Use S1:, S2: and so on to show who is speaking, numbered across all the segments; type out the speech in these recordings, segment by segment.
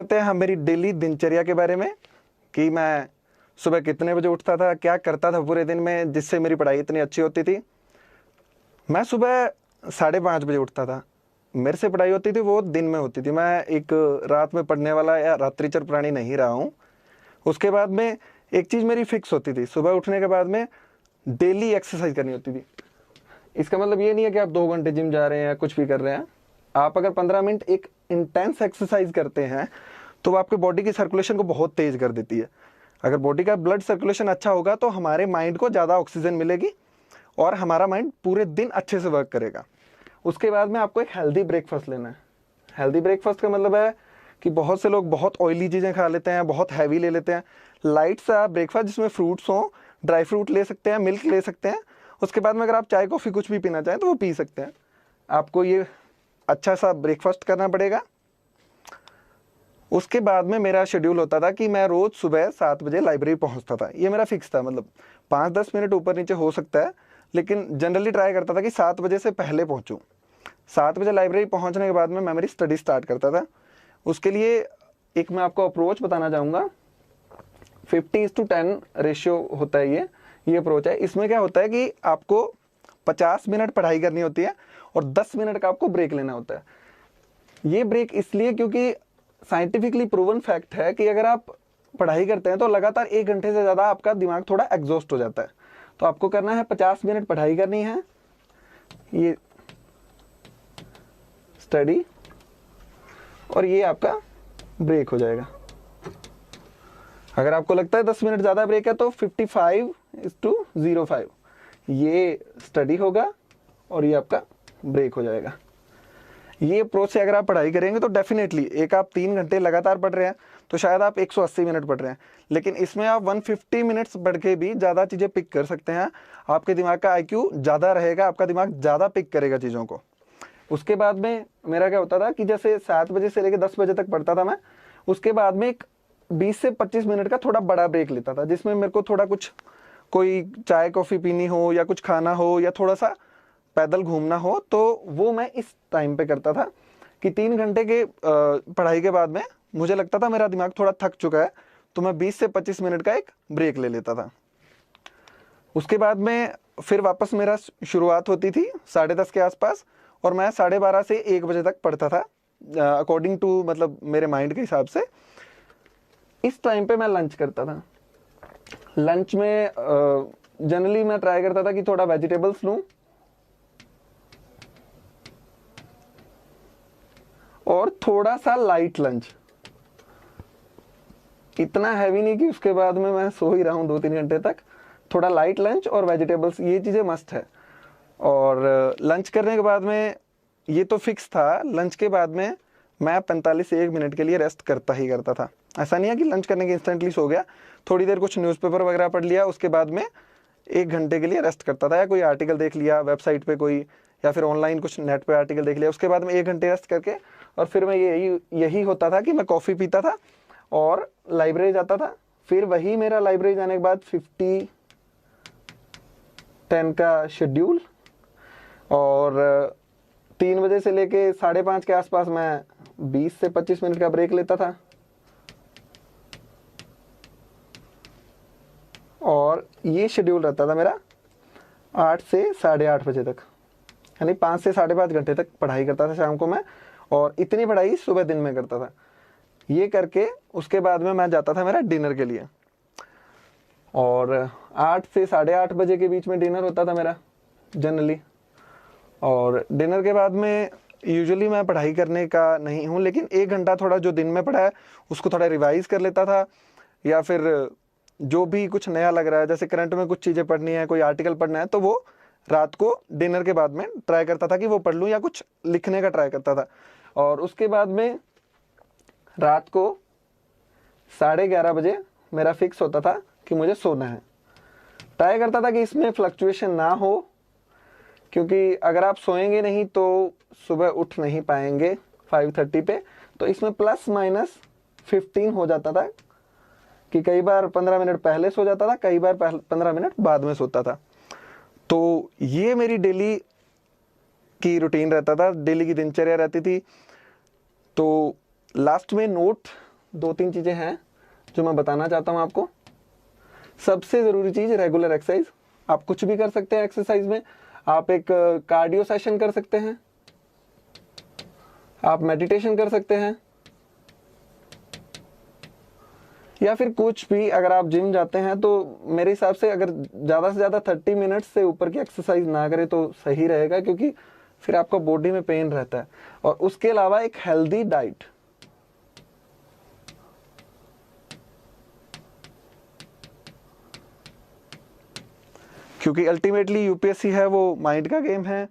S1: करते हैं हम मेरी डेली दिनचर्या के बारे में कि मैं सुबह कितने बजे उठता था, क्या करता था पूरे दिन में जिससे मेरी पढ़ाई इतनी अच्छी होती थी। मैं सुबह 5:30 बजे उठता था। मेरे से पढ़ाई होती थी वो दिन में होती थी। मैं एक रात में पढ़ने वाला या रात्रिचर प्राणी नहीं रहा हूँ। उसके बाद में एक चीज़ मेरी फिक्स होती थी, सुबह उठने के बाद में डेली एक्सरसाइज करनी होती थी। इसका मतलब ये नहीं है कि आप 2 घंटे जिम जा रहे हैं या कुछ भी कर रहे हैं। आप अगर 15 मिनट एक इंटेंस एक्सरसाइज करते हैं तो वो आपके बॉडी की सर्कुलेशन को बहुत तेज कर देती है। अगर बॉडी का ब्लड सर्कुलेशन अच्छा होगा तो हमारे माइंड को ज़्यादा ऑक्सीजन मिलेगी और हमारा माइंड पूरे दिन अच्छे से वर्क करेगा। उसके बाद में आपको एक हेल्दी ब्रेकफास्ट लेना है। हेल्दी ब्रेकफास्ट का मतलब है कि बहुत से लोग बहुत ऑयली चीज़ें खा लेते हैं, बहुत हैवी ले लेते हैं। लाइट सा ब्रेकफास्ट जिसमें फ्रूट्स हों, ड्राई फ्रूट ले सकते हैं, मिल्क ले सकते हैं। उसके बाद में अगर आप चाय कॉफ़ी कुछ भी पीना चाहें तो वो पी सकते हैं। आपको ये अच्छा सा ब्रेकफास्ट करना पड़ेगा। उसके बाद में मेरा शेड्यूल होता था कि मैं रोज़ सुबह 7 बजे लाइब्रेरी पहुंचता था। ये मेरा फिक्स था, मतलब 5-10 मिनट ऊपर नीचे हो सकता है, लेकिन जनरली ट्राई करता था कि 7 बजे से पहले पहुंचूं। 7 बजे लाइब्रेरी पहुंचने के बाद में मैं मेरी स्टडी स्टार्ट करता था। उसके लिए एक मैं आपको अप्रोच बताना चाहूँगा। 50:10 रेशियो होता है ये अप्रोच है। इसमें क्या होता है कि आपको 50 मिनट पढ़ाई करनी होती है और 10 मिनट का आपको ब्रेक लेना होता है। ये ब्रेक इसलिए क्योंकि साइंटिफिकली प्रूवन फैक्ट है कि अगर आप पढ़ाई करते हैं तो लगातार 1 घंटे से ज़्यादा आपका दिमाग थोड़ा एग्जॉस्ट हो जाता है। तो आपको करना है 50 मिनट पढ़ाई करनी है, ये स्टडी, और ये आपका ब्रेक हो जाएगा। अगर आपको लगता है 10 मिनट ज़्यादा ब्रेक है तो 55:05 ये स्टडी होगा और ये आपका ब्रेक हो जाएगा। ये अप्रोच से अगर आप पढ़ाई करेंगे तो डेफिनेटली एक आप 3 घंटे लगातार पढ़ रहे हैं तो शायद आप 180 मिनट पढ़ रहे हैं, लेकिन इसमें आप 150 मिनट्स पढ़ के भी ज़्यादा चीज़ें पिक कर सकते हैं। आपके दिमाग का IQ ज़्यादा रहेगा, आपका दिमाग ज़्यादा पिक करेगा चीज़ों को। उसके बाद में मेरा क्या होता था कि जैसे 7 बजे से लेकर 10 बजे तक पढ़ता था मैं। उसके बाद में एक 20 से 25 मिनट का थोड़ा बड़ा ब्रेक लेता था, जिसमें मेरे को थोड़ा कुछ, कोई चाय कॉफ़ी पीनी हो या कुछ खाना हो या थोड़ा सा पैदल घूमना हो, तो वो मैं इस टाइम पे करता था कि 3 घंटे के पढ़ाई के बाद में मुझे लगता था मेरा दिमाग थोड़ा थक चुका है, तो मैं 20 से 25 मिनट का एक ब्रेक ले लेता था। उसके बाद में फिर वापस मेरा शुरुआत होती थी 10:30 के आसपास, और मैं 12:30 से 1 बजे तक पढ़ता था अकॉर्डिंग टू, मतलब मेरे माइंड के हिसाब से। इस टाइम पे मैं लंच करता था। लंच में जनरली मैं ट्राई करता था कि थोड़ा वेजिटेबल्स लूं और थोड़ा सा लाइट लंच, इतना हैवी नहीं कि उसके बाद में मैं सो ही रहा हूँ 2-3 घंटे तक। थोड़ा लाइट लंच और वेजिटेबल्स, ये चीज़ें मस्ट है। और लंच करने के बाद में ये तो फिक्स था, लंच के बाद में मैं 45 से 1 मिनट के लिए रेस्ट करता ही करता था। ऐसा नहीं है कि लंच करने के इंस्टेंटली सो गया, थोड़ी देर कुछ न्यूज़पेपर वगैरह पढ़ लिया, उसके बाद में 1 घंटे के लिए रेस्ट करता था, या कोई आर्टिकल देख लिया वेबसाइट पे कोई, या फिर ऑनलाइन कुछ नेट पे आर्टिकल देख लिया। उसके बाद में 1 घंटे रेस्ट करके और फिर मैं यही होता था कि मैं कॉफ़ी पीता था और लाइब्रेरी जाता था। फिर वही मेरा लाइब्रेरी जाने के बाद 50:10 का शेड्यूल, और 3 बजे से लेके 5:30 के आसपास मैं 20 से 25 मिनट का ब्रेक लेता था, और ये शेड्यूल रहता था मेरा 8 से 8:30 बजे तक, यानी 5 से 5.5 घंटे तक पढ़ाई करता था शाम को मैं, और इतनी पढ़ाई सुबह दिन में करता था। ये करके उसके बाद में मैं जाता था मेरा डिनर के लिए, और 8 से 8:30 बजे के बीच में डिनर होता था मेरा जनरली। और डिनर के बाद में यूजुअली मैं पढ़ाई करने का नहीं हूँ, लेकिन 1 घंटा थोड़ा जो दिन में पढ़ा है उसको थोड़ा रिवाइज कर लेता था, या फिर जो भी कुछ नया लग रहा है, जैसे करंट में कुछ चीज़ें पढ़नी है, कोई आर्टिकल पढ़ना है, तो वो रात को डिनर के बाद में ट्राई करता था कि वो पढ़ लूँ, या कुछ लिखने का ट्राई करता था। और उसके बाद में रात को 11:30 बजे मेरा फिक्स होता था कि मुझे सोना है। ट्राई करता था कि इसमें फ्लक्चुएशन ना हो, क्योंकि अगर आप सोएंगे नहीं तो सुबह उठ नहीं पाएंगे 5:30 पे। तो इसमें ±15 हो जाता था कि कई बार 15 मिनट पहले सो जाता था, कई बार 15 मिनट बाद में सोता था। तो ये मेरी डेली की रूटीन रहता था, डेली की दिनचर्या रहती थी। तो लास्ट में नोट 2-3 चीज़ें हैं जो मैं बताना चाहता हूँ आपको। सबसे ज़रूरी चीज़ रेगुलर एक्सरसाइज। आप कुछ भी कर सकते हैं एक्सरसाइज में। आप एक कार्डियो सेशन कर सकते हैं, आप मेडिटेशन कर सकते हैं, या फिर कुछ भी। अगर आप जिम जाते हैं तो मेरे हिसाब से अगर ज़्यादा से ज़्यादा 30 मिनट से ऊपर की एक्सरसाइज ना करें तो सही रहेगा, क्योंकि फिर आपका बॉडी में पेन रहता है। और उसके अलावा एक हेल्दी डाइट। क्योंकि अल्टीमेटली यूपीएससी है वो माइंड का गेम है,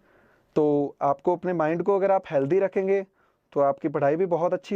S1: तो आपको अपने माइंड को अगर आप हेल्दी रखेंगे तो आपकी पढ़ाई भी बहुत अच्छी